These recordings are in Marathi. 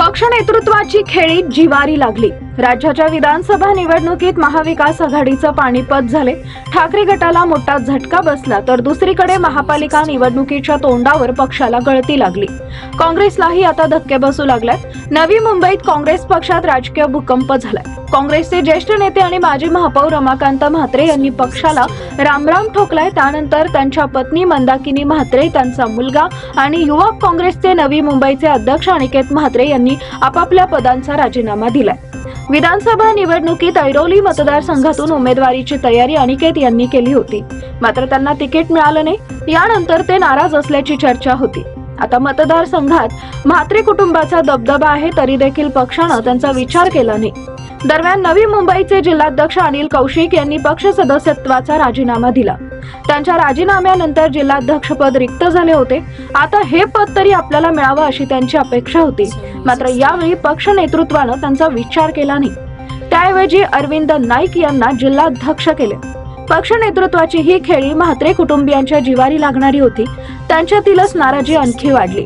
पक्ष नेतृत्वाची खेळी जिवारी लागली। राज्याच्या विधानसभा निवडणुकीत महाविकास आघाडीचं पाणीपत झाले। ठाकरे गटाला मोठा झटका बसला, तर दुसरीकडे महापालिका निवडणुकीच्या तोंडावर पक्षाला गळती लागली। काँग्रेसलाही आता धक्के बसू लागलेत। नवी मुंबईत काँग्रेस पक्षात राजकीय भूकंप झालाय। काँग्रेसचे ज्येष्ठ नेते आणि माजी महापौर रमाकांत म्हात्रे यांनी पक्षाला रामराम ठोकलाय। त्यानंतर त्यांच्या पत्नी मंदाकिनी म्हात्रे, त्यांचा मुलगा आणि युवक काँग्रेसचे नवी मुंबईचे अध्यक्ष अनिकेत म्हात्रे यांनी आपापल्या पदांचा राजीनामा दिलाय। विधानसभा निवडणुकीत ऐरोली मतदारसंघातून उमेदवारीची तयारी अनिकेत यांनी केली होती, मात्र त्यांना तिकीट मिळालं नाही। यानंतर ते नाराज असल्याची चर्चा होती। आता मतदारसंघात म्हात्रे कुटुंबाचा दबदबा आहे, तरी देखील पक्षानं त्यांचा विचार केला नाही। दरम्यान नवी मुंबईचे जिल्हाध्यक्ष अनिल कौशिक यांनी पक्ष सदस्यत्वाचा राजीनामा दिला। त्यांच्या राजीनाम्यानंतर जिल्हाध्यक्षपद रिक्त झाले होते। आता हे पद तरी आपल्याला मिळावं अशी त्यांची अपेक्षा होती, मात्र यावेळी पक्ष नेतृत्वानं त्यांचा विचार केला नाही। त्याऐवजी अरविंद नाईक यांना जिल्हाध्यक्ष केले। पक्ष नेतृत्वाची ही खेळी म्हात्रे कुटुंबियांच्या जिवारी लागणारी होती। त्यांच्यातीलच नाराजी आणखी वाढली।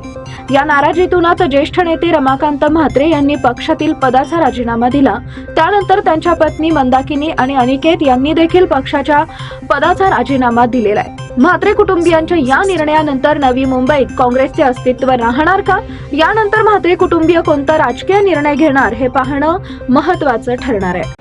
या नाराजीतूनच ज्येष्ठ नेते रमाकांत म्हात्रे यांनी पक्षातील पदाचा राजीनामा दिला। त्यानंतर त्यांच्या पत्नी मंदाकिनी आणि अनिकेत यांनी देखील पक्षाच्या पदाचा राजीनामा दिलेला आहे। म्हात्रे कुटुंबियांच्या या निर्णयानंतर नवी मुंबईत काँग्रेसचे अस्तित्व राहणार का? यानंतर म्हात्रे कुटुंबीय कोणता राजकीय निर्णय घेणार हे पाहणं महत्त्वाचं ठरणार आहे।